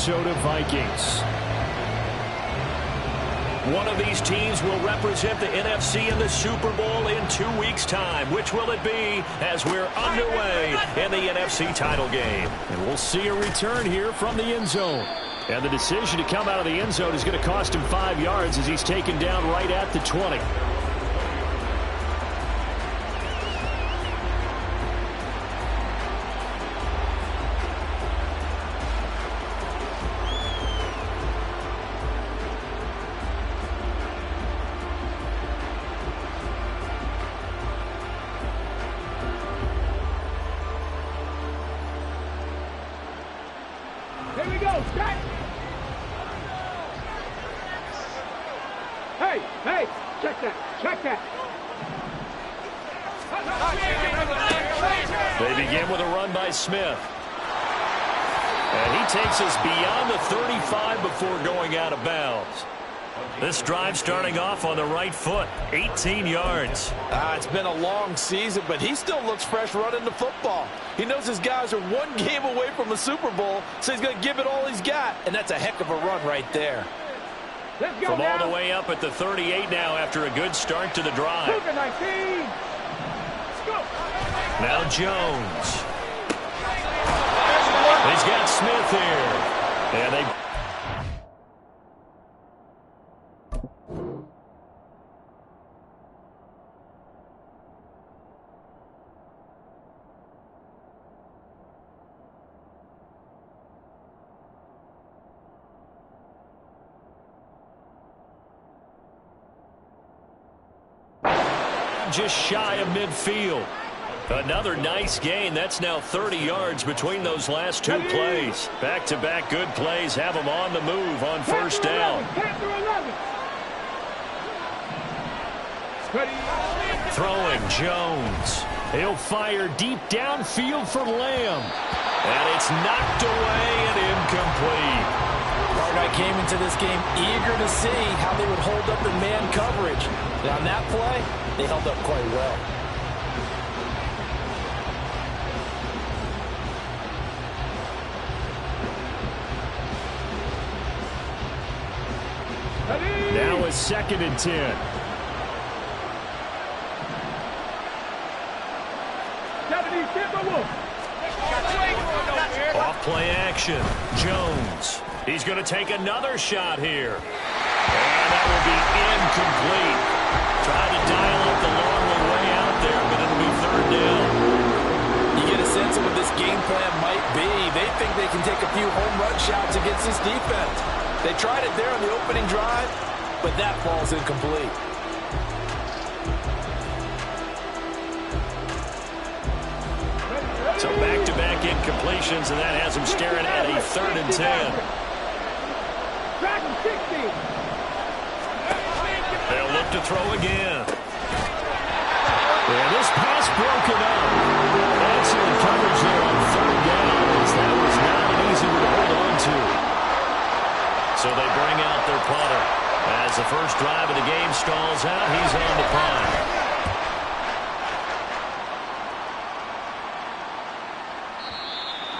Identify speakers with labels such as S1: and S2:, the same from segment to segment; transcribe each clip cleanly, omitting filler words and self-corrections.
S1: Minnesota Vikings.
S2: One of these teams will represent the NFC in the Super Bowl in 2 weeks' time. Which will it be as we're underway in the NFC title game?
S1: And we'll see a return here from the end zone. And the decision to come out of the end zone is going to cost him 5 yards as he's taken down right at the 20.
S3: Here we go, set! Hey, check that.
S2: They begin with a run by Smith. And he takes us beyond the 35 before going out of bounds. This drive starting off on the right foot, 18 yards.
S4: It's been a long season, but he still looks fresh running the football. He knows his guys are one game away from a Super Bowl, so he's going to give it all he's got, and that's a heck of a run right there.
S3: Let's go
S2: From
S3: now.
S2: all the way up at the 38 now after a good start to the drive.
S3: 19. Let's go.
S2: Now Jones. He's got Smith here. And they... just shy of midfield. Another nice gain. That's now 30 yards between those last two plays. Back-to-back good plays have them on the move on first down. Throwing Jones. He'll fire deep downfield for Lamb. And it's knocked away and incomplete.
S4: Hardeye came into this game eager to see how they would hold up in man coverage. And on that play, they held up quite well.
S1: Now it's 2nd and 10.
S2: Off play action. Jones. He's going to take another shot here. And that will be incomplete. Tried to dial up the long way out there, but it'll be 3rd down.
S4: You get a sense of what this game plan might be. They think they can take a few home run shots against this defense. They tried it there on the opening drive, but that falls incomplete.
S2: So back-to-back incompletions, and that has him staring at a 3rd and 10. They'll look to throw again.
S1: Yeah, this pass broken up. Excellent coverage there on 3rd down, as that was not an easy one to hold on to.
S2: So they bring out their punter. As the first drive of the game stalls out, he's on the punt.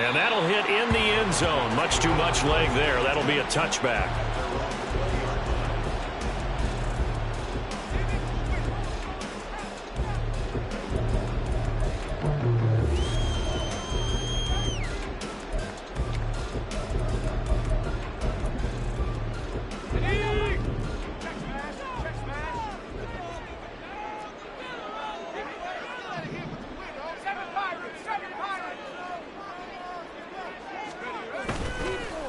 S2: And that'll hit in the end zone. Much too much leg there. That'll be a touchback.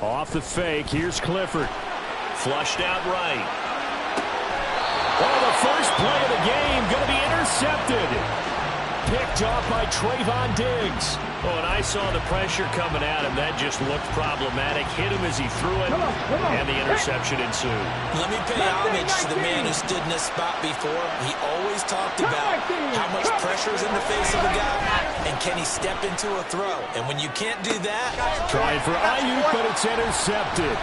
S1: Off the fake, here's Clifford.
S2: Flushed out right.
S1: Oh, the first play of the game going to be intercepted. Picked off by Trayvon Diggs.
S2: Oh, and I saw the pressure coming at him. That just looked problematic. Hit him as he threw it, and the interception ensued.
S4: Let me pay homage to the man who stood in this spot before. He always talked about how much pressure is in the face of a guy, and can he step into a throw. And when you can't do that...
S1: Trying for Ayuk, but it's intercepted.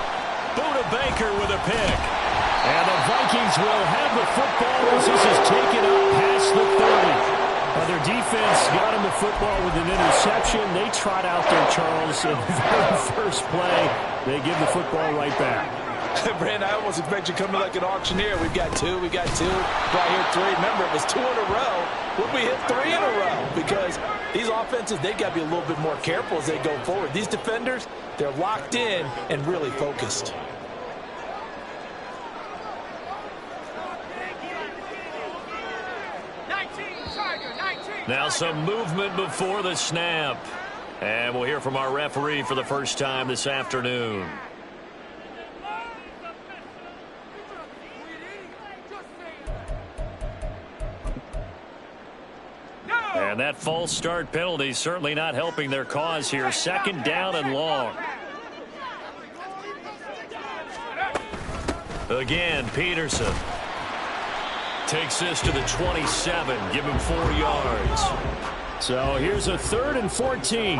S2: Buda Baker with a pick.
S1: And the Vikings will have the football as this is taken up past the 30. Their defense got him the football with an interception. They trot out there, Charles, in the very first play. They give the football right back.
S4: Brandon, I almost expect you coming like an auctioneer. We've got two, right here three. Remember, it was 2 in a row. Would we hit 3 in a row? Because these offenses, they've got to be a little bit more careful as they go forward. These defenders, they're locked in and really focused.
S2: Now some movement before the snap. And we'll hear from our referee for the first time this afternoon. And that false start penalty certainly not helping their cause here. 2nd down and long. Again, Peterson takes this to the 27. Give him 4 yards.
S1: So here's a 3rd and 14.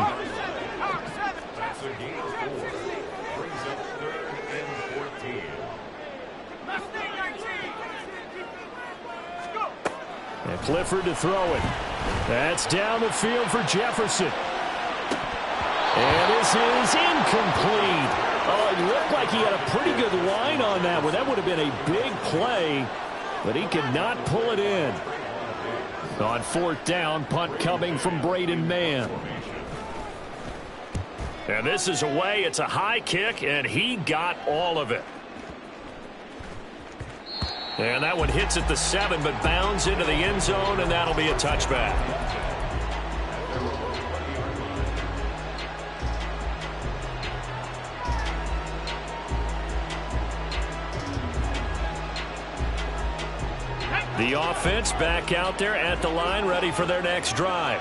S1: And Clifford to throw it. That's down the field for Jefferson. And this is incomplete. Oh, it looked like he had a pretty good line on that one. That would have been a big play, but he could not pull it in. On 4th down, punt coming from Braden Mann.
S2: And this is away. It's a high kick, and he got all of it. And that one hits at the 7, but bounds into the end zone, and that'll be a touchback. The offense back out there at the line, ready for their next drive.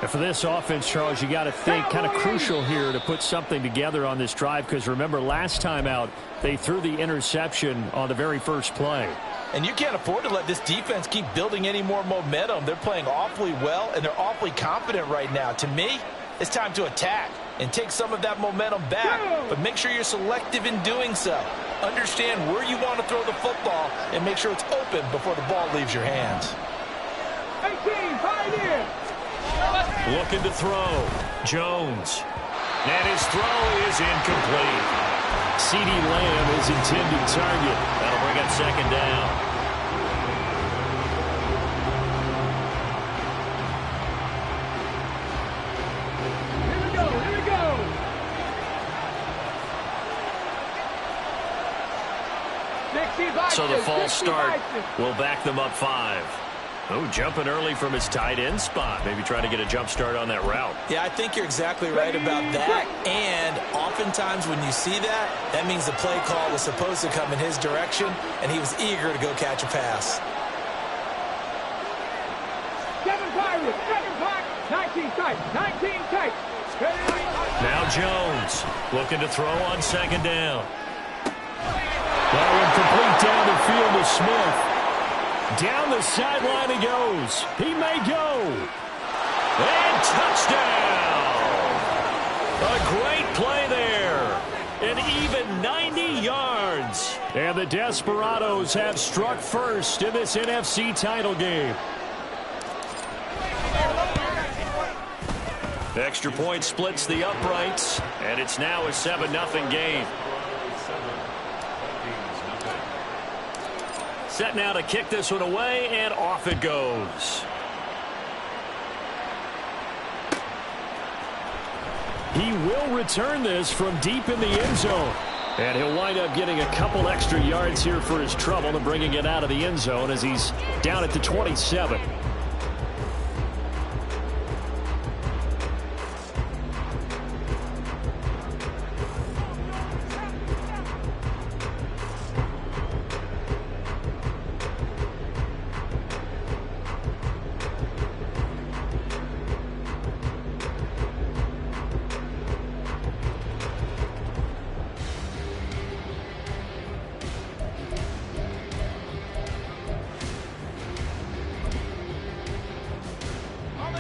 S1: And for this offense, Charles, you got to think kind of crucial here to put something together on this drive, because remember last time out they threw the interception on the very first play.
S4: And you can't afford to let this defense keep building any more momentum. They're playing awfully well, and they're awfully confident right now. To me, it's time to attack and take some of that momentum back, but make sure you're selective in doing so. Understand where you want to throw the football and make sure it's open before the ball leaves your hands.
S3: 18, fight in.
S2: Looking to throw. Jones. And his throw is incomplete.
S1: CeeDee Lamb is intended target.
S2: That'll bring up 2nd down.
S3: Here we go.
S2: So the false start will back them up 5. Oh, jumping early from his tight end spot. Maybe trying to get a jump start on that route.
S4: Yeah, I think you're exactly right about that. And oftentimes when you see that, that means the play call was supposed to come in his direction, and he was eager to go catch a pass.
S3: 19 tight.
S2: Now Jones looking to throw on 2nd down.
S1: That one complete down the field to Smith. Down the sideline he goes. He may go.
S2: And touchdown! A great play there. An even 90 yards.
S1: And the Desperados have struck first in this NFC title game.
S2: Extra point splits the uprights, and it's now a 7-0 game. Set now to kick this one away, and off it goes.
S1: He will return this from deep in the end zone. And he'll wind up getting a couple extra yards here for his trouble and bringing it out of the end zone as he's down at the 27.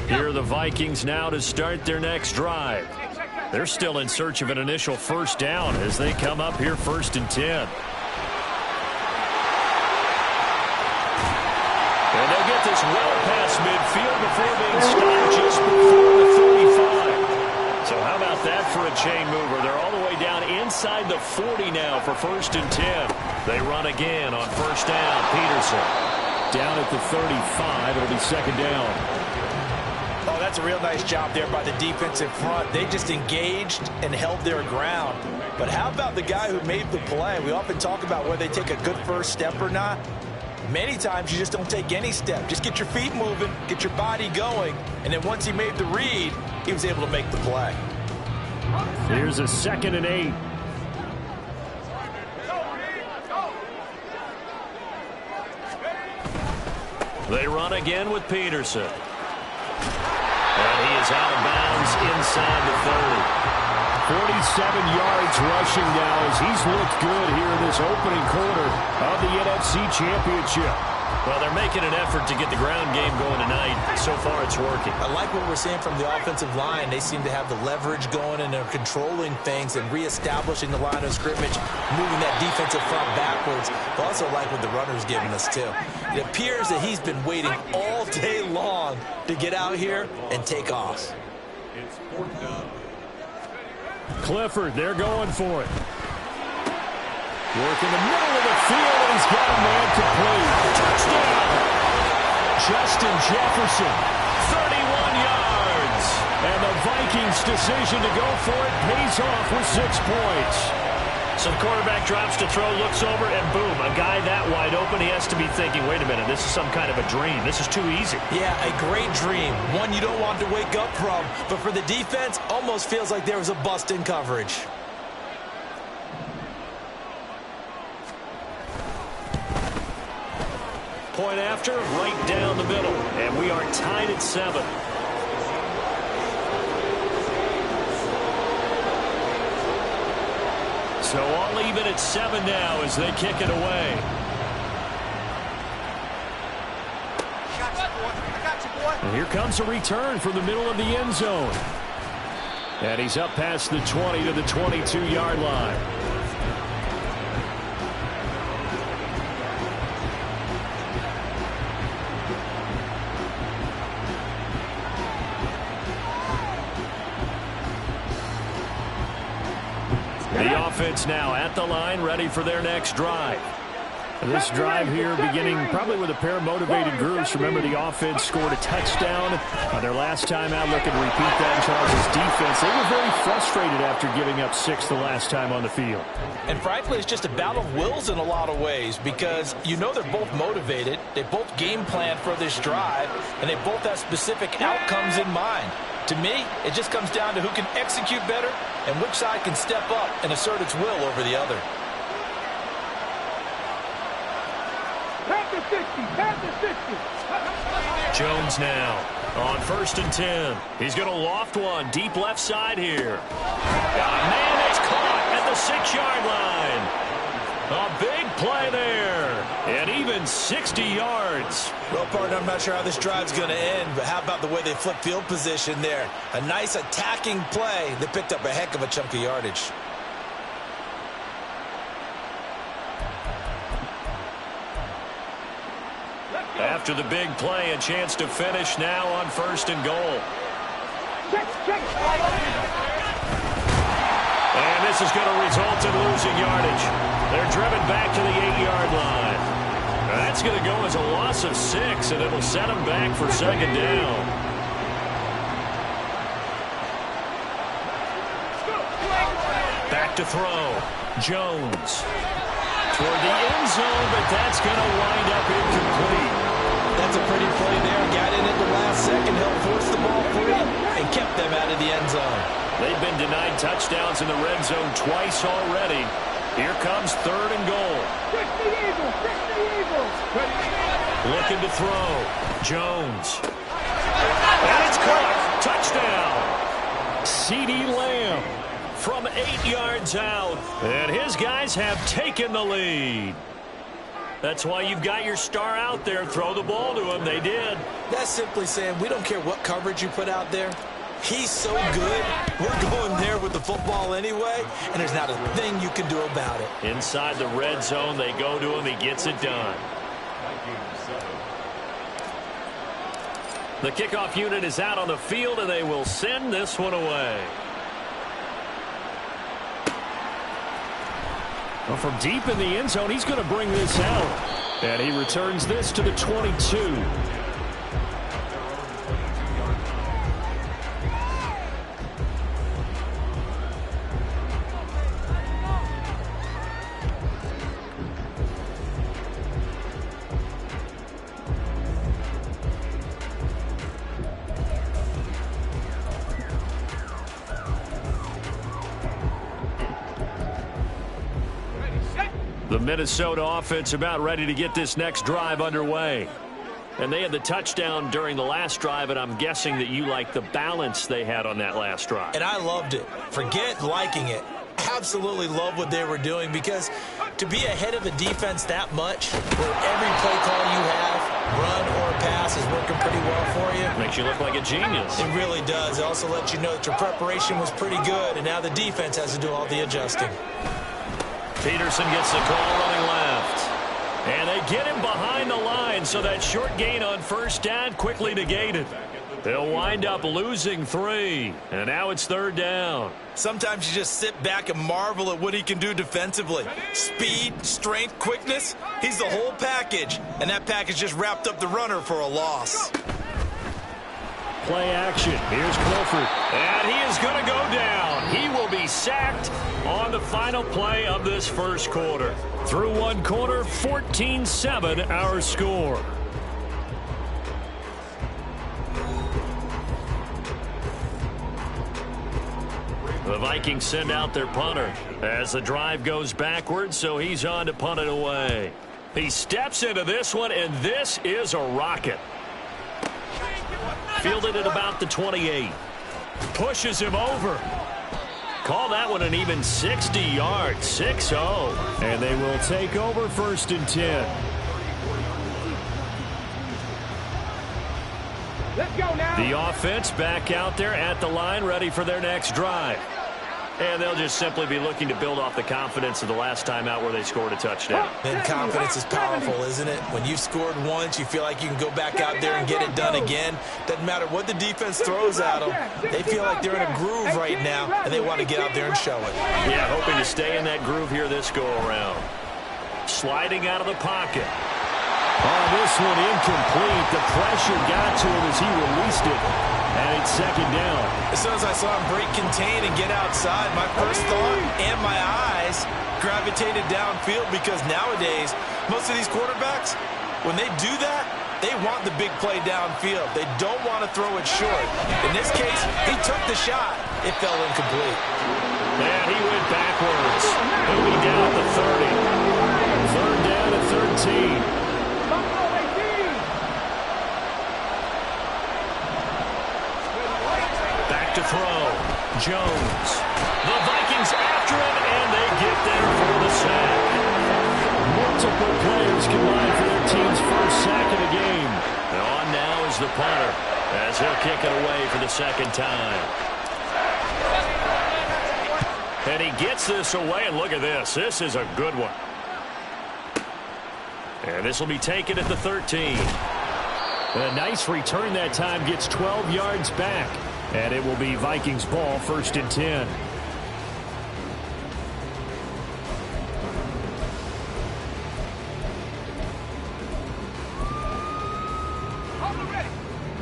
S2: Here are the Vikings now to start their next drive. They're still in search of an initial first down as they come up here 1st and 10.
S1: And they'll get
S2: this well past midfield before being stopped just before the 35. So how about that for a chain mover? They're all the way down inside the 40 now for 1st and 10. They run again on 1st down. Peterson.
S1: Down at the 35. It'll be 2nd down.
S4: Oh, that's a real nice job there by the defense in front. They just engaged and held their ground. But how about the guy who made the play? We often talk about whether they take a good first step or not. Many times you just don't take any step. Just get your feet moving, get your body going, and then once he made the read, he was able to make the play.
S1: Here's a 2nd and 8.
S2: They run again with Peterson. And he is out of bounds inside the 30.
S1: 47 yards rushing now as he's looked good here in this opening quarter of the NFC Championship.
S2: Well, they're making an effort to get the ground game going tonight. So far, it's working.
S4: I like what we're seeing from the offensive line. They seem to have the leverage going, and they're controlling things and reestablishing the line of scrimmage, moving that defensive front backwards. I also like what the runner's giving us, too. It appears that he's been waiting all day long to get out here and take off.
S1: Clifford, they're going for it. Work in the middle of the field, and he's got a man complete. Touchdown! Justin Jefferson, 31 yards. And the Vikings' decision to go for it pays off with 6 points.
S2: So the quarterback drops to throw, looks over, and boom, a guy that wide open, he has to be thinking, wait a minute, this is some kind of a dream. This is too easy.
S4: Yeah, a great dream. One you don't want to wake up from. But for the defense, almost feels like there was a bust in coverage.
S2: Point after, right down the middle. And we are tied at 7. So all even at 7 now as they kick it away.
S1: And here comes a return from the middle of the end zone. And he's up past the 20 to the 22-yard line. The offense now at the line, ready for their next drive. This drive here beginning probably with a pair of motivated groups. Remember, the offense scored a touchdown their last time out, looking to repeat that in Chargers defense. They were very frustrated after giving up 6 the last time on the field.
S4: And frankly, it's just a battle of wills in a lot of ways because you know they're both motivated. They both game plan for this drive, and they both have specific outcomes in mind. To me, it just comes down to who can execute better and which side can step up and assert its will over the other.
S2: Jones now on 1st and 10. He's going to loft one deep left side here. Man, it's caught at the 6-yard line. A big play there. And even 60 yards.
S4: Well, partner, I'm not sure how this drive's going to end, but how about the way they flip field position there? A nice attacking play that picked up a heck of a chunk of yardage.
S2: After the big play, a chance to finish now on 1st and goal. And this is going to result in losing yardage. They're driven back to the 8-yard line. That's going to go as a loss of 6, and it'll set them back for 2nd down. Back to throw. Jones. Toward the end zone, but that's going to wind up incomplete.
S4: That's a pretty play there. Got in at the last second, helped force the ball free, and kept them out of the end zone.
S2: They've been denied touchdowns in the red zone twice already. Here comes 3rd and goal. Looking to throw. Jones. And it's caught. Touchdown. CeeDee Lamb from 8 yards out. And his guys have taken the lead. That's why you've got your star out there. Throw the ball to him. They did.
S4: That's simply saying we don't care what coverage you put out there. He's so good, we're going there with the football anyway, and there's not a thing you can do about it.
S2: Inside the red zone, they go to him. He gets it done. The kickoff unit is out on the field, and they will send this one away.
S1: Well, from deep in the end zone, he's going to bring this out. And he returns this to the 22. The Minnesota offense about ready to get this next drive underway. And they had the touchdown during the last drive, and I'm guessing that you like the balance they had on that last drive.
S4: And I loved it. Forget liking it. Absolutely love what they were doing, because to be ahead of a defense that much, where every play call you have, run or pass, is working pretty well for you.
S2: Makes you look like a genius.
S4: It really does. It also lets you know that your preparation was pretty good, and now the defense has to do all the adjusting.
S2: Peterson gets the call running left. And they get him behind the line, so that short gain on first down quickly negated. They'll wind up losing 3, and now it's 3rd down.
S4: Sometimes you just sit back and marvel at what he can do defensively. Speed, strength, quickness, he's the whole package. And that package just wrapped up the runner for a loss.
S1: Play action. Here's Clifford.
S2: And he is going to go down. He will be sacked on the final play of this first quarter.
S1: Through one quarter, 14-7 our score.
S2: The Vikings send out their punter as the drive goes backwards, so he's on to punt it away. He steps into this one, and this is a rocket. Fielded at about the 28. Pushes him over. Call that one an even 60 yards, 6-0.
S1: And they will take over 1st and 10.
S3: Let's go now.
S2: The offense back out there at the line, ready for their next drive. And they'll just simply be looking to build off the confidence of the last time out where they scored a touchdown.
S4: And confidence is powerful, isn't it? When you've scored once, you feel like you can go back out there and get it done again. Doesn't matter what the defense throws at them. They feel like they're in a groove right now, and they want to get out there and show it.
S2: Yeah, hoping to stay in that groove here this go-around. Sliding out of the pocket.
S1: Oh, this one incomplete. The pressure got to him as he released it. And it's 2nd down.
S4: As soon as I saw him break contain and get outside, my first thought and my eyes gravitated downfield, because nowadays, most of these quarterbacks, when they do that, they want the big play downfield. They don't want to throw it short. In this case, he took the shot. It fell incomplete.
S2: And he went backwards. He'll be down at the 30.
S1: 3rd down at 13.
S2: To throw. Jones. The Vikings after him, and they get there for the sack.
S1: Multiple players combined for their team's first sack of the game.
S2: And on now is the punter, as he'll kick it away for the 2nd time. And he gets this away, and look at this. This is a good one. And this will be taken at the 13.
S1: A nice return that time, gets 12 yards back. And it will be Vikings ball, 1st and 10.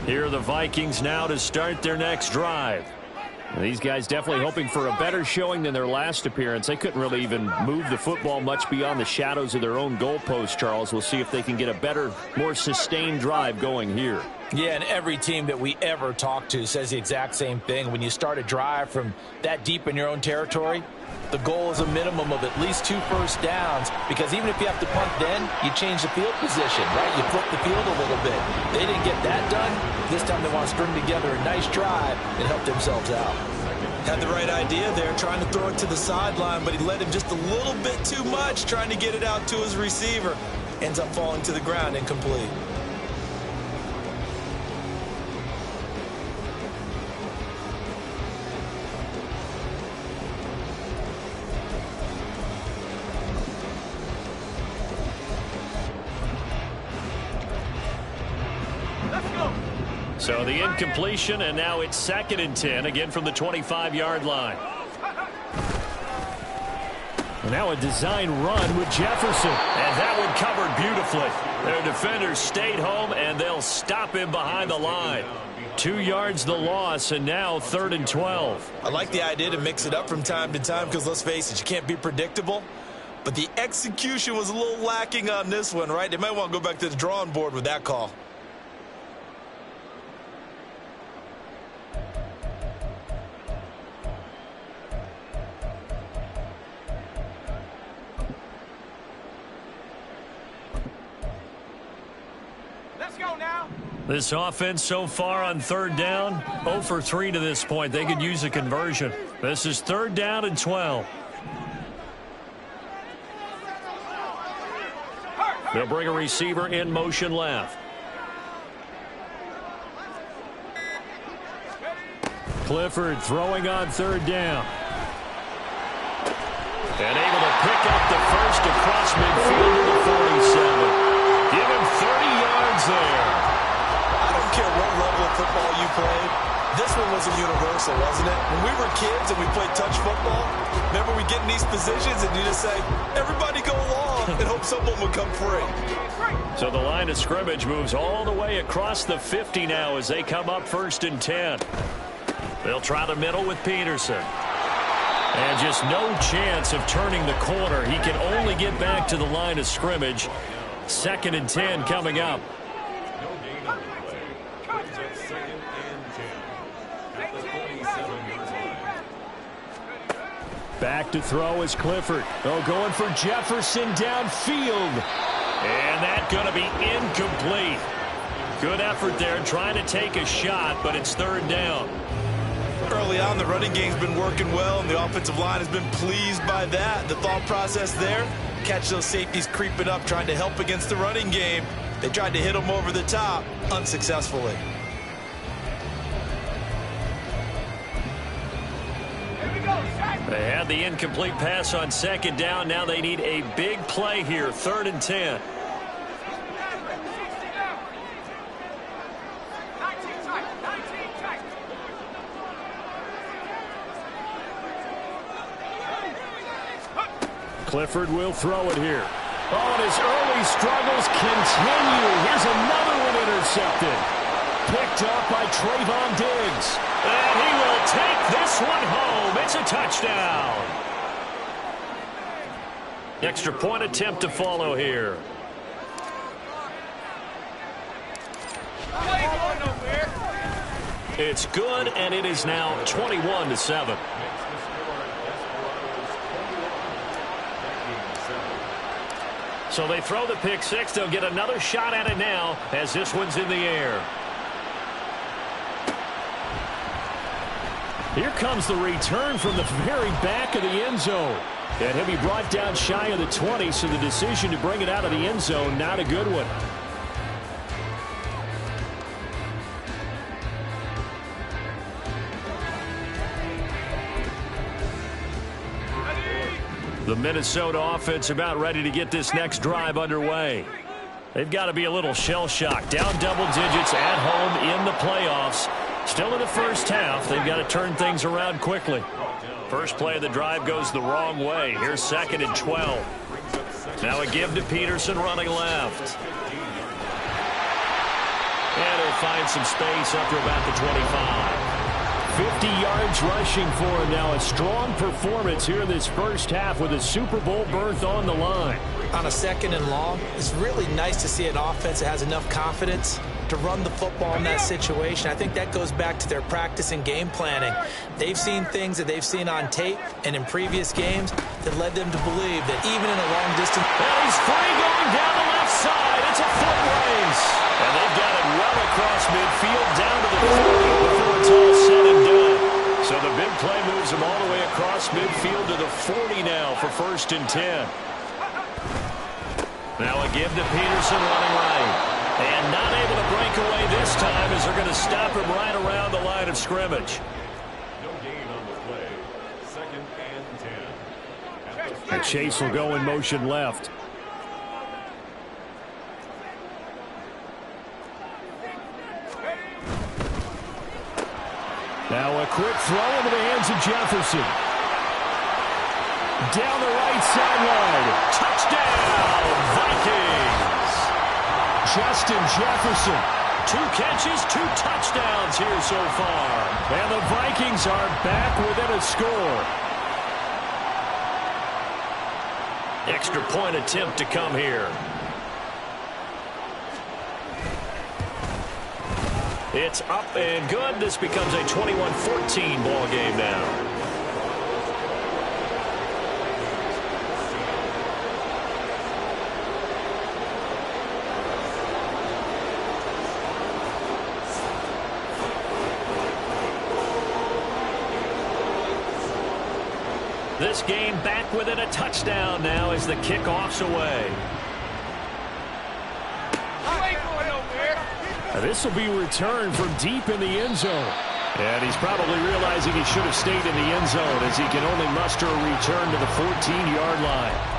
S2: Here are the Vikings now to start their next drive.
S1: These guys definitely hoping for a better showing than their last appearance. They couldn't really even move the football much beyond the shadows of their own goalpost, Charles. We'll see if they can get a better, more sustained drive going here.
S4: Yeah, and every team that we ever talk to says the exact same thing. When you start a drive from that deep in your own territory, the goal is a minimum of at least 2 first downs, because even if you have to punt then, you change the field position, right? You flip the field a little bit. They didn't get that done. This time they want to string together a nice drive and help themselves out. Had the right idea there, trying to throw it to the sideline, but he led him just a little bit too much, trying to get it out to his receiver. Ends up falling to the ground, incomplete.
S2: So the incompletion, and now it's 2nd and 10, again from the 25-yard line.
S1: Now a design run with Jefferson.
S2: And that one covered beautifully. Their defenders stayed home, and they'll stop him behind the line. 2 yards the loss, and now 3rd and 12.
S4: I like the idea to mix it up from time to time because, let's face it, you can't be predictable. But the execution was a little lacking on this one, right? They might want to go back to the drawing board with that call.
S3: Let's go now.
S2: This offense so far on 3rd down, 0 for 3 to this point. They could use a conversion. This is 3rd down and 12. They'll bring a receiver in motion left.
S1: Clifford throwing on 3rd down.
S2: And able to pick up the first across midfield to the 47. Give him 30 yards there.
S4: I don't care what level of football you played. This one was a universal, wasn't it? When we were kids and we played touch football, remember we get in these positions and you just say, everybody go along and hope someone will come free.
S2: So the line of scrimmage moves all the way across the 50 now as they come up 1st and 10. They'll try the middle with Peterson. And just no chance of turning the corner. He can only get back to the line of scrimmage. 2nd and 10 coming up.
S1: Back to throw is Clifford. Oh, going for Jefferson downfield.
S2: And that's going to be incomplete. Good effort there trying to take a shot, but it's 3rd down.
S4: Early on, the running game's been working well, and the offensive line has been pleased by that. The thought process there, catch those safeties creeping up, trying to help against the running game. They tried to hit them over the top, unsuccessfully.
S2: They had the incomplete pass on 2nd down. Now they need a big play here, 3rd and 10.
S1: Clifford will throw it here. Oh, and his early struggles continue. Here's another one intercepted. Picked up by Trayvon Diggs.
S2: And he will take this one home. It's a touchdown. Extra point attempt to follow here. It's good, and it is now 21-7. So they throw the pick six. They'll get another shot at it now as this one's in the air.
S1: Here comes the return from the very back of the end zone. And he'll be brought down shy of the 20, so the decision to bring it out of the end zone, not a good one.
S2: The Minnesota offense about ready to get this next drive underway. They've got to be a little shell-shocked. Down double digits at home in the playoffs. Still in the first half. They've got to turn things around quickly. First play of the drive goes the wrong way. Here's 2nd and 12. Now a give to Peterson running left. And he'll find some space up to about the 25.
S1: 50 yards rushing for him now. A strong performance here in this first half with a Super Bowl berth on the line.
S4: On a 2nd and long, it's really nice to see an offense that has enough confidence to run the football in that situation. I think that goes back to their practice and game planning. They've seen things that they've seen on tape and in previous games that led them to believe that even in a long distance...
S2: And he's free going down the left side. It's a foot race. And they've got it well across midfield down to the 40 before it's all said and done. So the big play moves him all the way across midfield to the 40 now for 1st and 10. Now a give to Peterson running right. And not able to break away this time as they're going to stop him right around the line of scrimmage.
S5: No gain on the play. 2nd and 10.
S1: And Chase will go in motion left. Now a quick throw into the hands of Jefferson. Down the right sideline.
S2: Touchdown, Vikings.
S1: Justin Jefferson.
S2: 2 catches, 2 touchdowns here so far.
S1: And the Vikings are back within a score.
S2: Extra point attempt to come here. It's up and good. This becomes a 21-14 ball game now. This game back within a touchdown now as the kickoff's away.
S1: This will be returned from deep in the end zone. And he's probably realizing he should have stayed in the end zone as he can only muster a return to the 14-yard line.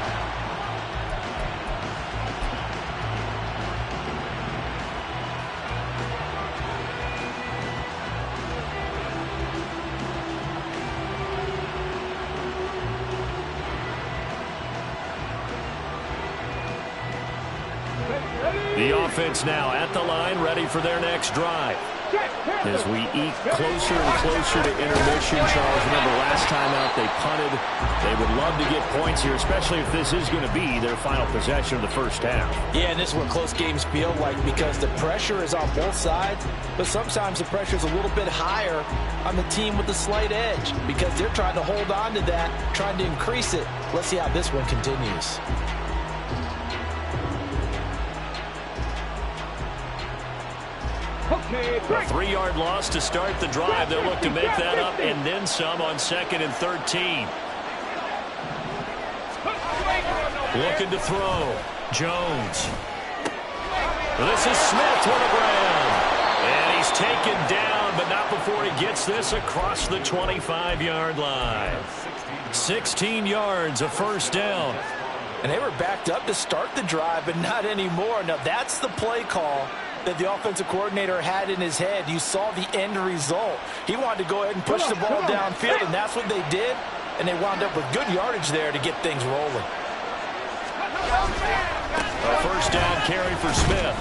S1: The offense now at the line, ready for their next drive. As we eke closer and closer to intermission, Charles, remember last time out they punted. They would love to get points here, especially if this is going to be their final possession of the first half.
S4: Yeah, and this is what close games feel like because the pressure is on both sides, but sometimes the pressure is a little bit higher on the team with the slight edge because they're trying to hold on to that, trying to increase it. Let's see how this one continues.
S2: A 3-yard loss to start the drive. They'll look to make that up and then some on 2nd and 13. Looking to throw. Jones. This is Smith to the ground. And he's taken down, but not before he gets this across the 25-yard line. 16 yards, a first down.
S4: And they were backed up to start the drive, but not anymore. Now, that's the play call that the offensive coordinator had in his head. You saw the end result. He wanted to go ahead and push the ball downfield, and that's what they did. And they wound up with good yardage there to get things rolling.
S2: A first down carry for Smith.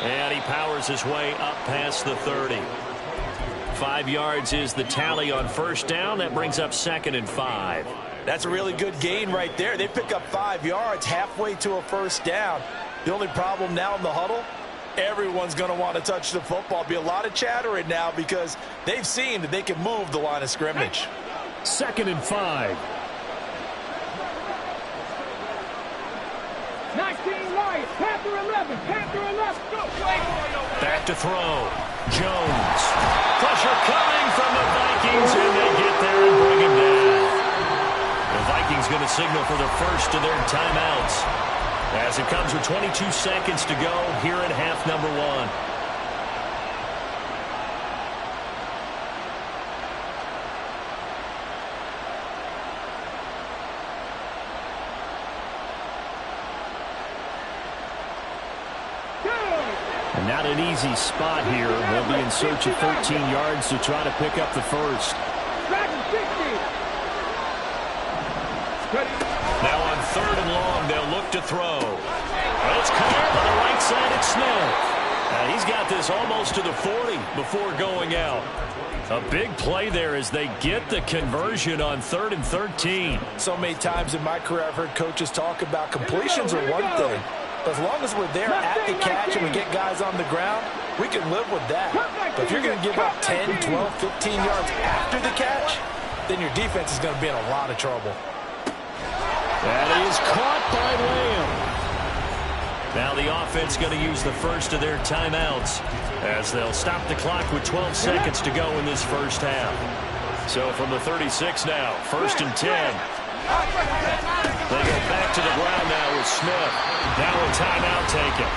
S2: And he powers his way up past the 30. 5 yards is the tally on first down. That brings up 2nd and 5.
S4: That's a really good gain right there. They pick up 5 yards halfway to a first down. The only problem now in the huddle, everyone's going to want to touch the football. Be a lot of chattering now because they've seen that they can move the line of scrimmage.
S1: 2nd and 5.
S3: 19 Lions, Panther 11, Panther 11, go!
S2: Back to throw. Jones. Pressure coming from the Vikings, and they get there and bring him down. The Vikings going to signal for the first of their timeouts as it comes with 22 seconds to go here in half number 1.
S1: And not an easy spot here. They'll be in search of 13 yards to try to pick up the first.
S2: Now on 3rd and long, they'll look to throw. But it's clear on the right side, it's Smith. He's got this almost to the 40 before going out. A big play there as they get the conversion on 3rd and 13.
S4: So many times in my career I've heard coaches talk about completions are one thing. But as long as we're there at the catch and we get guys on the ground, we can live with that. But if you're going to give up 10, 12, 15 yards after the catch, then your defense is going to be in a lot of trouble.
S1: That is caught by Lamb.
S2: Now the offense going to use the first of their timeouts as they'll stop the clock with 12 seconds to go in this first half. So from the 36 now, 1st and 10. They go back to the ground now with Smith. Now a timeout taken.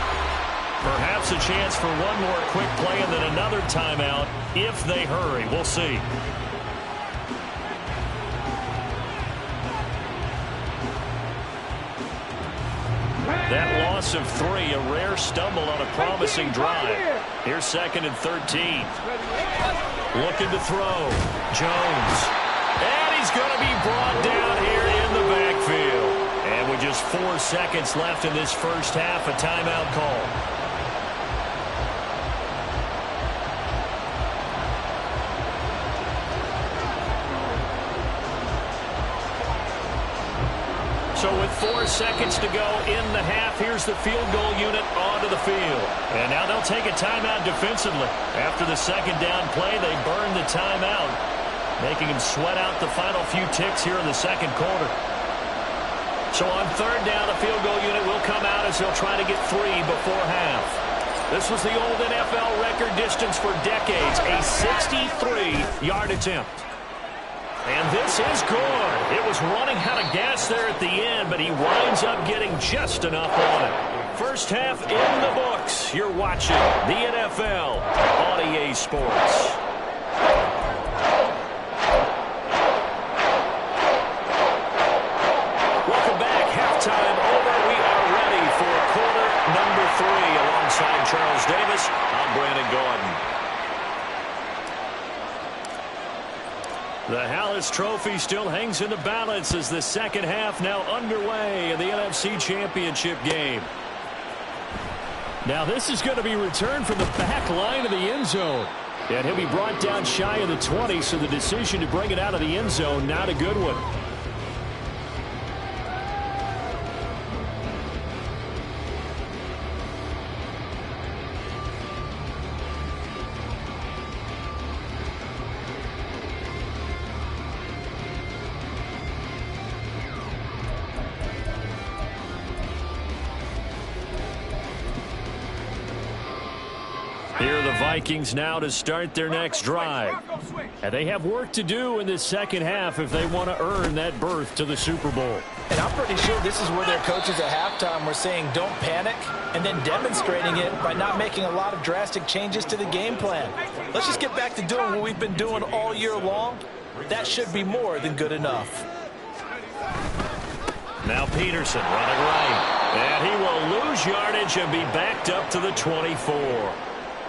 S2: Perhaps a chance for one more quick play and then another timeout if they hurry. We'll see. That loss of 3, a rare stumble on a promising drive. Here's 2nd and 13. Looking to throw. Jones. And he's going to be brought down here in the backfield. And with just 4 seconds left in this first half, a timeout call. So with 4 seconds to go in the half, here's the field goal unit onto the field. And now they'll take a timeout defensively. After the second down play, they burn the timeout, making him sweat out the final few ticks here in the second quarter. So on third down, the field goal unit will come out as they'll try to get 3 before half. This was the old NFL record distance for decades, a 63-yard attempt. And this is good. It was running out of gas there at the end, but he winds up getting just enough on it. First half in the books. You're watching the NFL on EA Sports. Welcome back. Halftime over. We are ready for quarter number 3. Alongside Charles Davis, I'm Brandon Gordon. The Hallis Trophy still hangs in the balance as the second half now underway in the NFC Championship game. Now this is going to be returned from the back line of the end zone. And he'll be brought down shy of the 20, so the decision to bring it out of the end zone, not a good one. Here are the Vikings now to start their next drive. And they have work to do in this second half if they want to earn that berth to the Super Bowl.
S4: And I'm pretty sure this is where their coaches at halftime were saying don't panic, and then demonstrating it by not making a lot of drastic changes to the game plan. Let's just get back to doing what we've been doing all year long. That should be more than good enough.
S2: Now Peterson running right. And he will lose yardage and be backed up to the 24.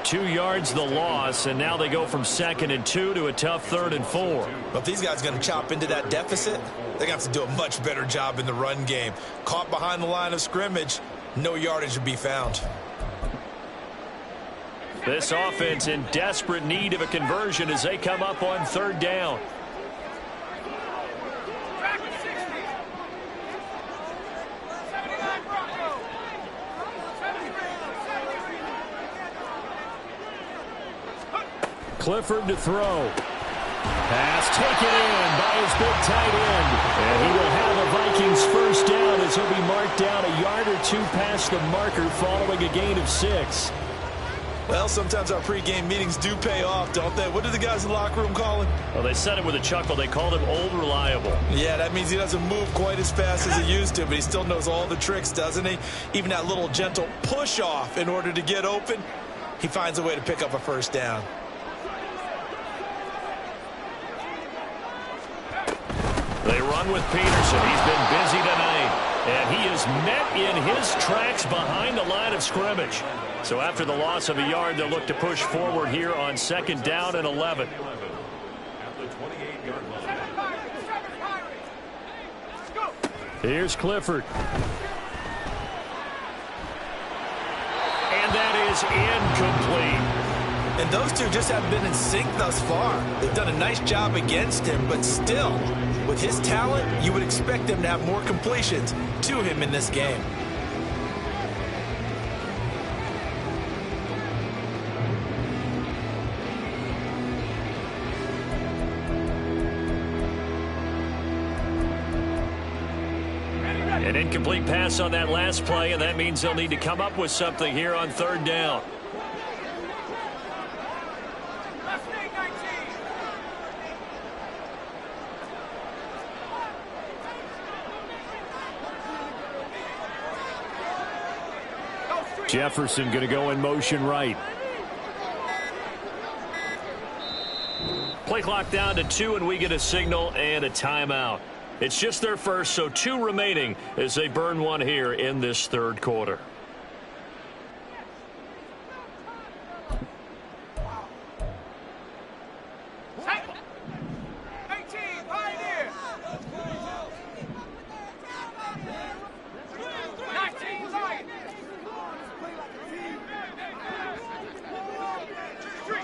S2: 2 yards the loss, and now they go from 2nd and 2 to a tough 3rd and 4.
S6: But if these guys are going to chop into that deficit, they're going to have to do a much better job in the run game. Caught behind the line of scrimmage, no yardage to be found.
S2: This offense in desperate need of a conversion as they come up on 3rd down. Clifford to throw. Pass taken in by his big tight end. And he will have a Vikings first down as he'll be marked down a yard or 2 past the marker following a gain of 6.
S6: Well, sometimes our pregame meetings do pay off, don't they? What do the guys in the locker room call him?
S2: Well, they said it with a chuckle. They called him Old Reliable.
S6: Yeah, that means he doesn't move quite as fast as he used to, but he still knows all the tricks, doesn't he? Even that little gentle push-off in order to get open, he finds a way to pick up a first down.
S2: They run with Peterson. He's been busy tonight. And he is met in his tracks behind the line of scrimmage. So after the loss of a yard, they'll look to push forward here on 2nd down and 11. Here's Clifford. And that is incomplete.
S6: And those two just haven't been in sync thus far. They've done a nice job against him, but still, with his talent, you would expect them to have more completions to him in this game.
S2: An incomplete pass on that last play, and that means they'll need to come up with something here on 3rd down. Jefferson going to go in motion right. Play clock down to 2, and we get a signal and a timeout. It's just their first, so 2 remaining as they burn one here in this 3rd quarter.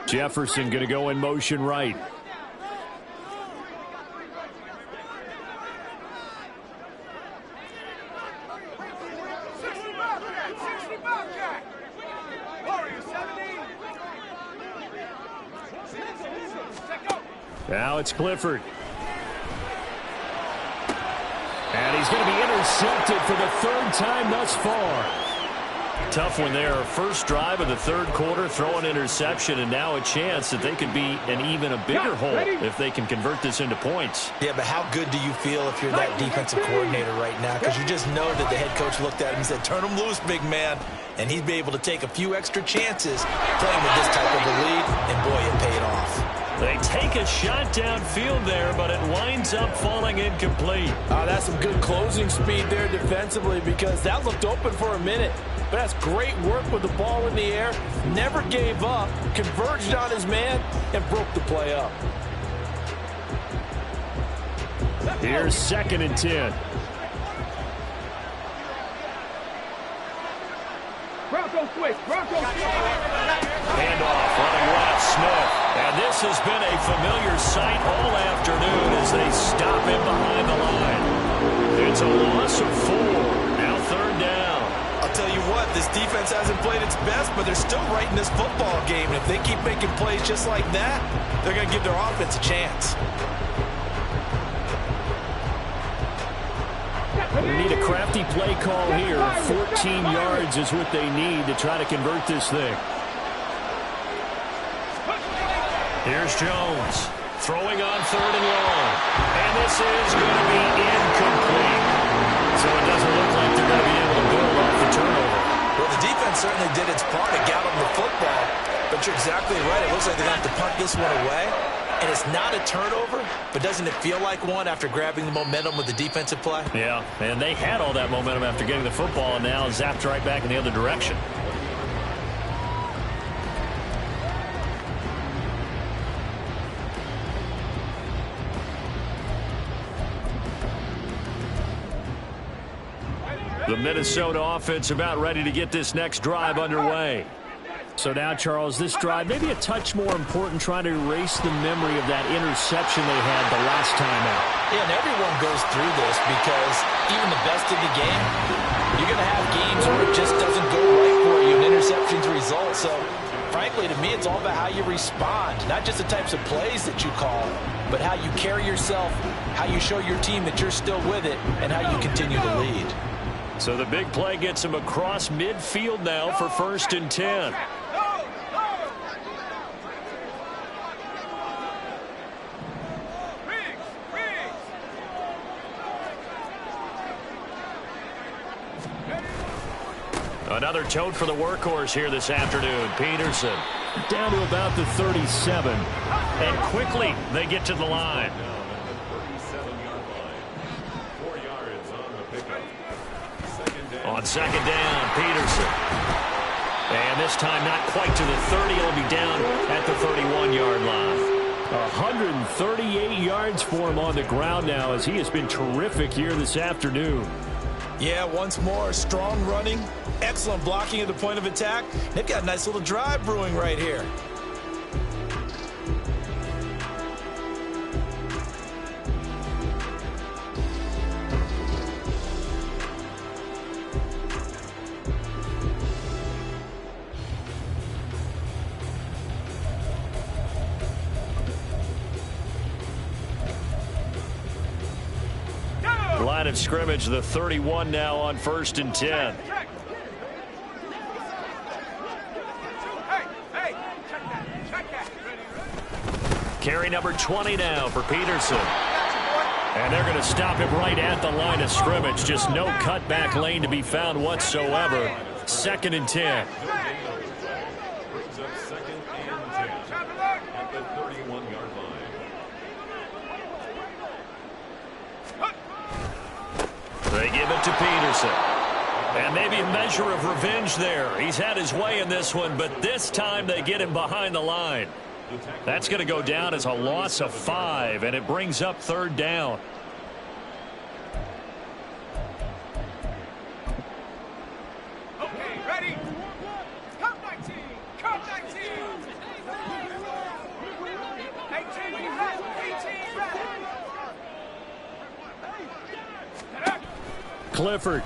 S1: Jefferson going to go in motion right. Now it's Clifford. And he's going to be intercepted for the third time thus far. Tough one there. First drive of the third quarter, throw an interception, and now a chance that they could be an even a bigger hole if they can convert this into points.
S6: Yeah, but how good do you feel if you're that defensive coordinator right now? Because you just know that the head coach looked at him and said, turn him loose, big man. And he'd be able to take a few extra chances playing with this type of a lead, and boy, it paid off.
S2: They take a shot downfield there, but it winds up falling incomplete.
S4: That's some good closing speed there defensively, because that looked open for a minute. But that's great work with the ball in the air. Never gave up, converged on his man, and broke the play up.
S1: Here's 2nd and 10.
S3: Bronco switch. Bronco switch.
S2: Handoff running left, Smith. And this has been a familiar sight all afternoon as they stop him behind the line. It's a loss of 4. Now 3rd down.
S6: I'll tell you what, this defense hasn't played its best, but they're still right in this football game. And if they keep making plays just like that, they're going to give their offense a chance.
S1: They need a crafty play call here. 14 yards is what they need to try to convert this thing.
S2: Here's Jones throwing on 3rd and long. And this is going to be incomplete. So it doesn't look like they're going to be able to build off the turnover.
S6: Well, the defense certainly did its part to get them the football. But you're exactly right. It looks like they're going to have to punt this one away. And it's not a turnover, but doesn't it feel like one after grabbing the momentum with the defensive play?
S2: Yeah, and they had all that momentum after getting the football, and now zapped right back in the other direction. The Minnesota offense about ready to get this next drive underway.
S1: So now, Charles, this drive maybe a touch more important, trying to erase the memory of that interception they had the last time out.
S6: Yeah, and everyone goes through this because even the best in the game, you're going to have games where it just doesn't go right for you, and interceptions result. So, frankly, to me, it's all about how you respond, not just the types of plays that you call, but how you carry yourself, how you show your team that you're still with it, and how you continue to lead.
S2: So the big play gets him across midfield now for 1st and 10. Another tote for the workhorse here this afternoon. Peterson
S1: Down to about the 37.
S2: And quickly they get to the line.
S5: 37-yard line. 4 yards on the pickup.
S2: On 2nd down, Peterson. And this time not quite to the 30. He'll be down at the 31-yard line.
S1: 138 yards for him on the ground now, as he has been terrific here this afternoon.
S6: Yeah, once more, strong running, excellent blocking at the point of attack. They've got a nice little drive brewing right here.
S2: Line of scrimmage, the 31 now on 1st and 10. Carry number 20 now for Peterson. And they're going to stop him right at the line of scrimmage. Just no cutback lane to be found whatsoever. 2nd and 10.
S5: Brings up 2nd and 10 at the 31-yard line.
S2: They give it to Peterson. And maybe a measure of revenge there. He's had his way in this one, but this time they get him behind the line. That's going to go down as a loss of 5, and it brings up 3rd down.
S3: Okay, ready? Come 19! Come 19!
S1: Clifford.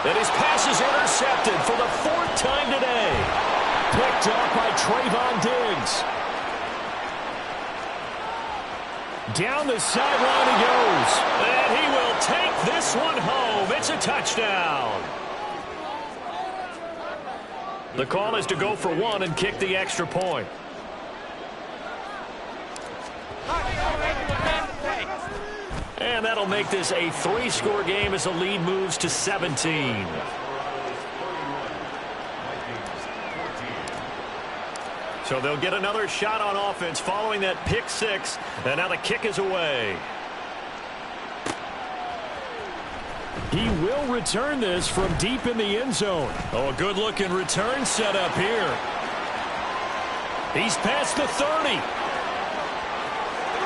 S2: And his pass is intercepted for the 4th time today.
S1: Picked up by Trayvon Diggs. Down the sideline he goes.
S2: And he will take this one home. It's a touchdown. The call is to go for 1 and kick the extra point. And that'll make this a 3-score game as the lead moves to 17. So they'll get another shot on offense following that pick 6. And now the kick is away.
S1: He will return this from deep in the end zone.
S2: Oh, a good-looking return set up here. He's past the 30.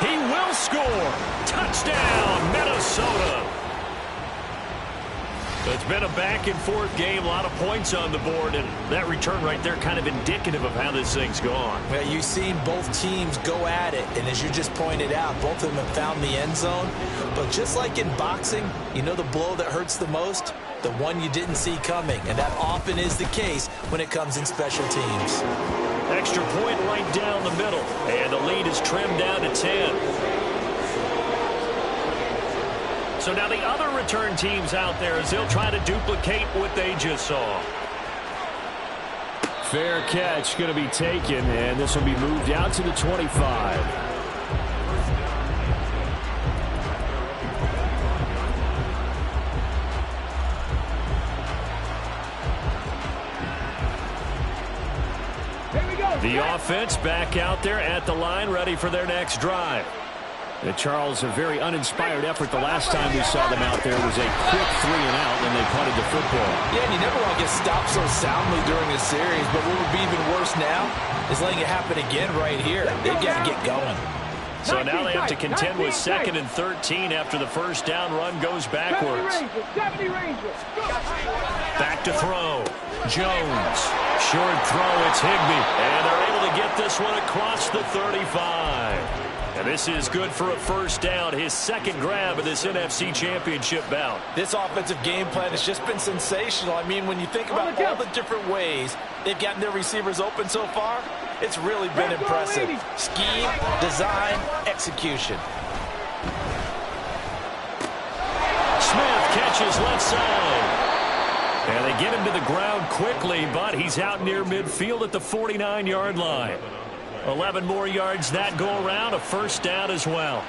S2: He will score. Touchdown, Minnesota. It's been a back-and-forth game, a lot of points on the board, and that return right there kind of indicative of how this thing's gone.
S6: Well, you've seen both teams go at it, and as you just pointed out, both of them have found the end zone. But just like in boxing, you know the blow that hurts the most? The one you didn't see coming, and that often is the case when it comes in special teams.
S2: Extra point right down the middle, and the lead is trimmed down to 10. So now the other return teams out there as they'll try to duplicate what they just saw.
S1: Fair catch going to be taken, and this will be moved out to the 25. The offense back out there at the line, ready for their next drive. Charles, a very uninspired effort. The last time we saw them out there was a quick 3-and-out when they punted the football.
S6: Yeah, and you never want to get stopped so soundly during a series, but what would be even worse now is letting it happen again right here. They've got to get going.
S2: So now they have to contend with 2nd and 13 after the first down run goes backwards. Back to throw. Jones. Short throw, it's Higbee. And they're able to get this one across the 35. And this is good for a first down, his 2nd grab of this NFC Championship bout.
S6: This offensive game plan has just been sensational. I mean, when you think about all the different ways they've gotten their receivers open so far, it's really been impressive. Scheme, design, execution.
S2: Smith catches left side. And they get him to the ground quickly, but he's out near midfield at the 49-yard line. 11 more yards that go around, a first down as well.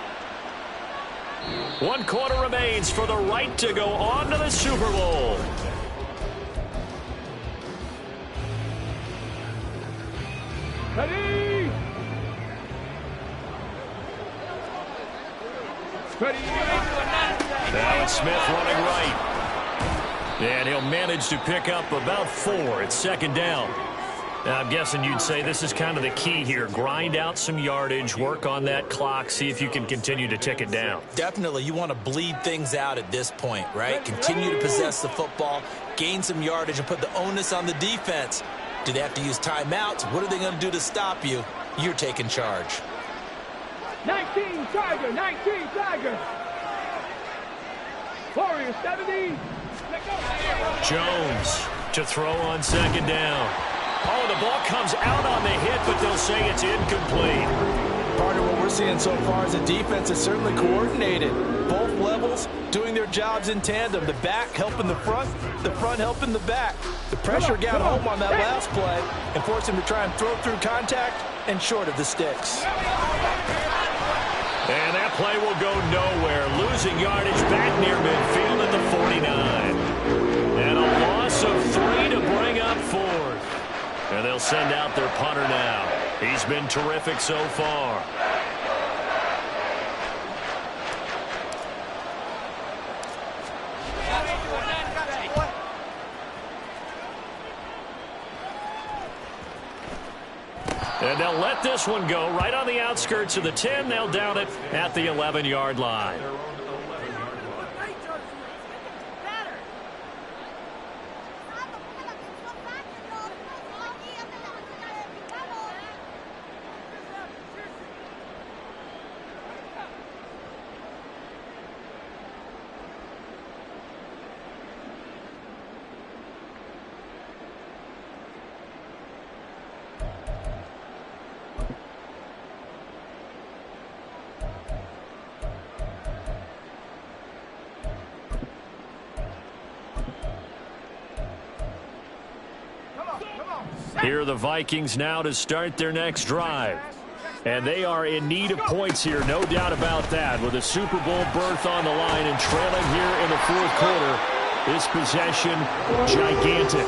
S2: 1 quarter remains for the right to go on to the Super Bowl.
S3: Ready!
S2: Now it's Smith running right. And he'll manage to pick up about 4. It's 2nd down. Now, I'm guessing you'd say this is kind of the key here. Grind out some yardage, work on that clock, see if you can continue to tick it down.
S6: Definitely. You want to bleed things out at this point, right? Continue to possess the football, gain some yardage, and put the onus on the defense. Do they have to use timeouts? What are they going to do to stop you? You're taking charge.
S3: 19 Tiger, 19 Tiger. Warriors 70.
S2: Jones to throw on 2nd down. Oh, the ball comes out on the hit, but they'll say it's incomplete.
S6: Part of what we're seeing so far is the defense is certainly coordinated. Both levels doing their jobs in tandem. The back helping the front helping the back. The pressure got home on that last play and forced him to try and throw through contact and short of the sticks.
S2: And that play will go nowhere. Losing yardage back near midfield at the 49. And a loss of 3 to bring up 4th. And they'll send out their punter now. He's been terrific so far. And they'll let this one go right on the outskirts of the 10. They'll down it at the 11-yard line.
S1: Here are the Vikings now to start their next drive. And they are in need of points here, no doubt about that. With a Super Bowl berth on the line and trailing here in the fourth quarter, this possession gigantic.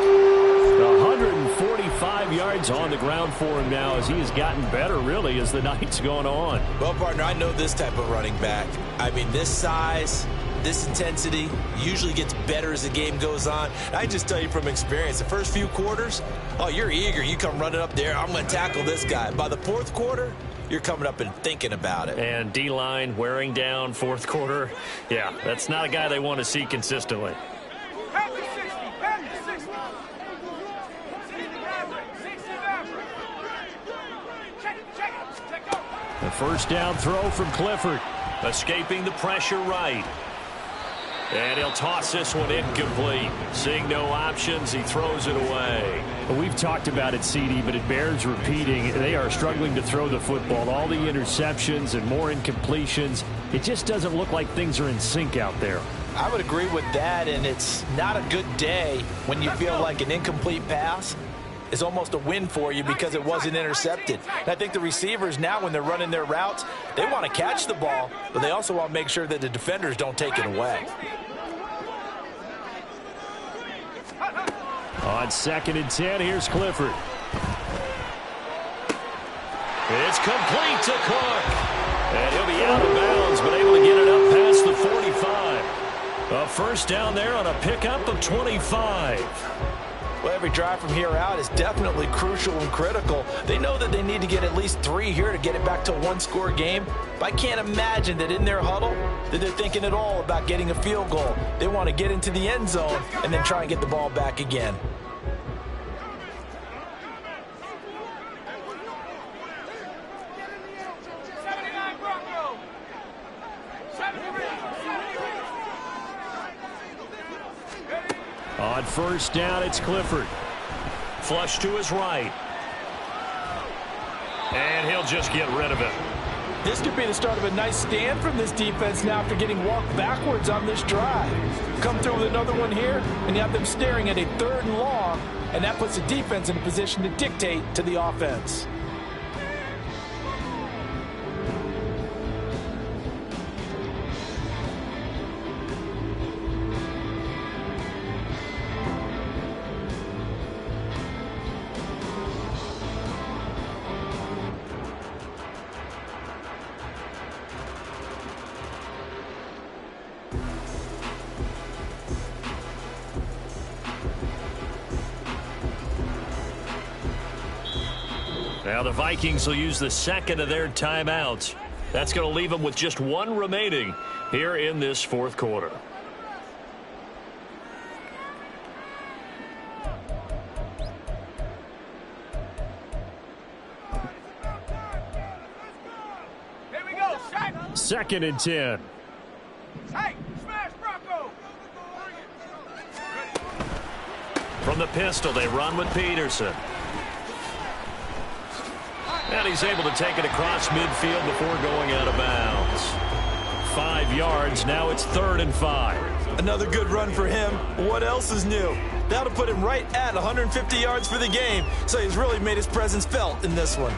S1: 145 yards on the ground for him now as he has gotten better, really, as the night's gone on.
S6: Well, partner, I know this type of running back. I mean, this size, this intensity usually gets better as the game goes on. I just tell you from experience, the first few quarters, oh, you're eager. You come running up there, I'm going to tackle this guy. By the fourth quarter, you're coming up and thinking about it.
S2: And D-line wearing down fourth quarter. Yeah, that's not a guy they want to see consistently.
S1: The first down throw from Clifford.
S2: Escaping the pressure right. And he'll toss this one incomplete. Seeing no options, he throws it away.
S1: Well, we've talked about it, CD, but it bears repeating. They are struggling to throw the football. All the interceptions and more incompletions. It just doesn't look like things are in sync out there.
S6: I would agree with that, and it's not a good day when you feel like an incomplete pass is almost a win for you because it wasn't intercepted. And I think the receivers now, when they're running their routes, they want to catch the ball, but they also want to make sure that the defenders don't take it away.
S1: On 2nd and 10, here's Clifford.
S2: It's complete to Cook. And he'll be out of bounds, but able to get it up past the 45. A first down there on a pickup of 25.
S6: Well, every drive from here out is definitely crucial and critical. They know that they need to get at least 3 here to get it back to a one-score game. But I can't imagine that in their huddle that they're thinking at all about getting a field goal. They want to get into the end zone and then try and get the ball back again.
S1: On first down, it's Clifford.
S2: Flush to his right. And he'll just get rid of it.
S6: This could be the start of a nice stand from this defense now after getting walked backwards on this drive. Come through with another one here, and you have them staring at a 3rd and long, and that puts the defense in a position to dictate to the offense.
S2: Now the Vikings will use the 2nd of their timeouts. That's going to leave them with just 1 remaining here in this 4th quarter.
S3: Here we go, Shaq.
S1: 2nd and 10.
S3: Hey, smash Bronco.
S2: From the pistol, they run with Peterson. And he's able to take it across midfield before going out of bounds. 5 yards. Now it's 3rd and 5.
S6: Another good run for him. What else is new? That'll put him right at 150 yards for the game. So he's really made his presence felt in this one.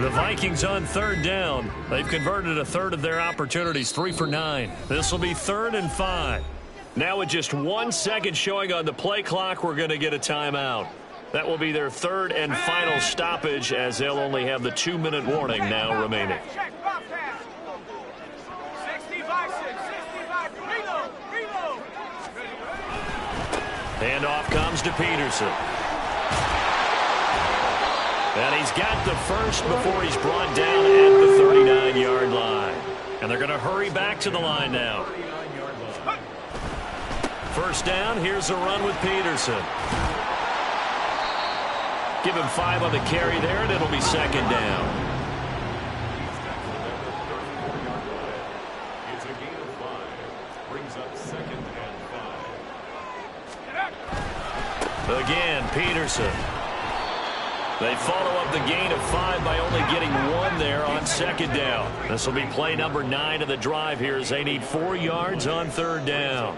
S2: The Vikings on 3rd down. They've converted a 1/3 of their opportunities, 3 for 9. This will be 3rd and 5. Now with just 1 second showing on the play clock, we're going to get a timeout. That will be their 3rd and final stoppage as they'll only have the 2-minute warning now remaining. Handoff comes to Peterson. And he's got the first before he's brought down at the 39-yard line. And they're going to hurry back to the line now. First down, here's a run with Peterson. Give him 5 on the carry there, and it'll be 2nd down. Again, Peterson. They follow up the gain of 5 by only getting 1 there on second down. This will be play number 9 of the drive here as they need 4 yards on third down.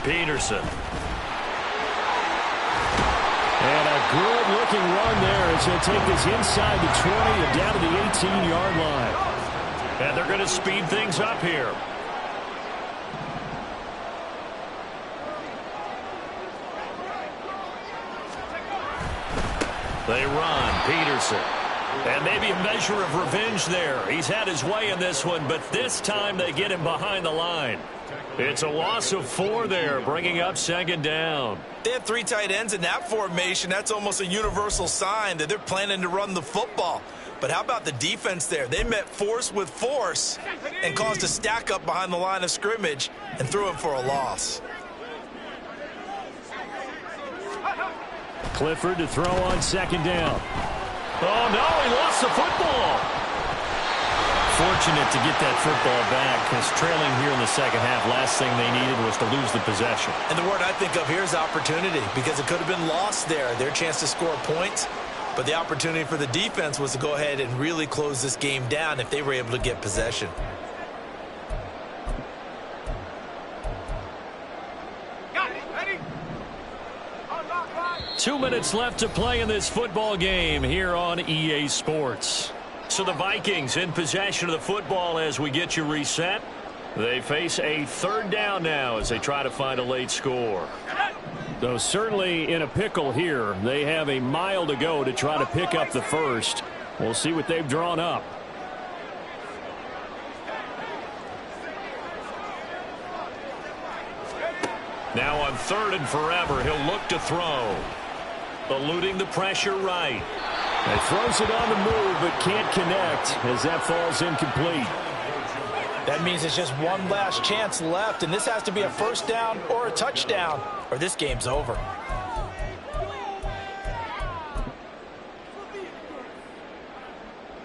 S2: Peterson.
S1: And a good-looking run there as he'll take this inside the 20 and down to the 18-yard line.
S2: And they're going to speed things up here. They run. Peterson. And maybe a measure of revenge there. He's had his way in this one, but this time they get him behind the line. It's a loss of 4 there, bringing up second down.
S6: They have 3 tight ends in that formation. That's almost a universal sign that they're planning to run the football. But how about the defense there? They met force with force and caused a stack up behind the line of scrimmage and threw him for a loss.
S1: Clifford to throw on second down.
S2: Oh, no, he lost the football.
S1: Fortunate to get that football back because trailing here in the second half, last thing they needed was to lose the possession.
S6: And the word I think of here is opportunity, because it could have been lost there. Their chance to score points, but the opportunity for the defense was to go ahead and really close this game down if they were able to get possession.
S3: Got it. Ready?
S2: 2 minutes left to play in this football game here on EA Sports. So the Vikings in possession of the football as we get you reset. They face a third down now as they try to find a late score.
S1: Though certainly in a pickle here. They have a mile to go to try to pick up the first. We'll see what they've drawn up.
S2: Now on 3rd and forever, he'll look to throw. Eluding the pressure right.
S1: He throws it on the move, but can't connect as that falls incomplete.
S6: That means it's just one last chance left, and this has to be a first down or a touchdown, or this game's over.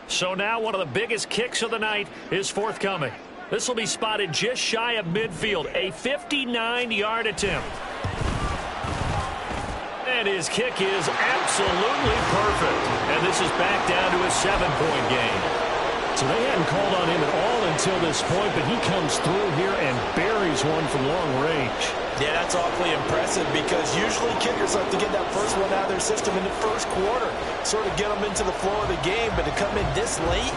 S2: So now one of the biggest kicks of the night is forthcoming. This will be spotted just shy of midfield, a 59-yard attempt. And his kick is absolutely perfect. And this is back down to a 7-point game.
S1: So they hadn't called on him at all until this point, but he comes through here and buries one from long range.
S6: Yeah, that's awfully impressive because usually kickers like to get that first one out of their system in the first quarter, sort of get them into the flow of the game, but to come in this late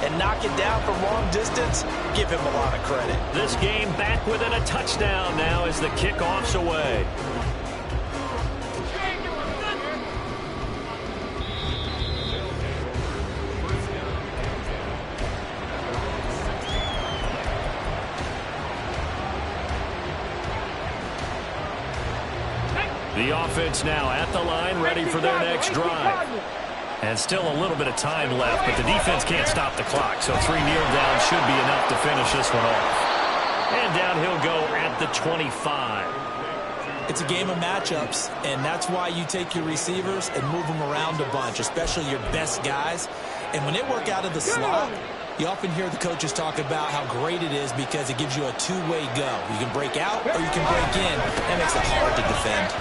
S6: and knock it down from long distance, give him a lot of credit.
S2: This game back within a touchdown now as the kickoff's away. The offense now at the line, ready for their next drive. And still a little bit of time left, but the defense can't stop the clock, so 3 kneel downs should be enough to finish this one off. And down he'll go at the 25.
S7: It's a game of matchups, and that's why you take your receivers and move them around a bunch, especially your best guys. And when they work out of the slot, you often hear the coaches talk about how great it is because it gives you a two-way go. You can break out or you can break in. That makes it hard to defend.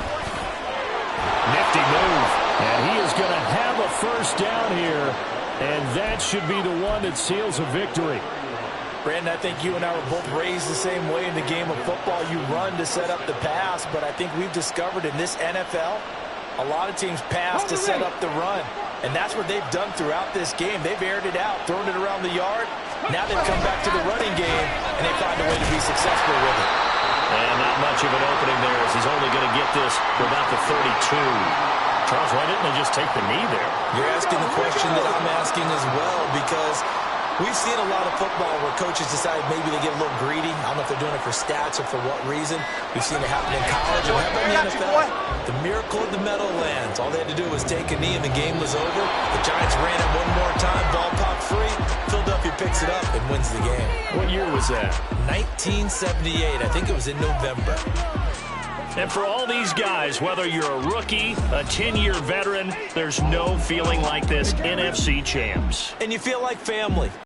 S1: Nifty move. And he is going to have a first down here. And that should be the one that seals a victory.
S6: Brandon, I think you and I were both raised the same way in the game of football. You run to set up the pass, but I think we've discovered in this NFL, a lot of teams pass to set up the run. And that's what they've done throughout this game. They've aired it out, thrown it around the yard. Now they've come back to the running game, and they find a way to be successful with it.
S2: And not much of an opening there as he's only going to get this for about the 32. Charles, why didn't they just take the knee there?
S7: You're asking the question that I'm asking as well, because we've seen a lot of football where coaches decide maybe they get a little greedy. I don't know if they're doing it for stats or for what reason. We've seen it happen in college and happen in the NFL. The miracle of the Meadowlands. All they had to do was take a knee and the game was over. The Giants ran it one more time. Ball popped free. Philadelphia picks it up and wins the game.
S2: What year was that?
S7: 1978. I think it was in November.
S2: And for all these guys, whether you're a rookie, a 10-year veteran, there's no feeling like this NFC champs.
S7: And you feel like family.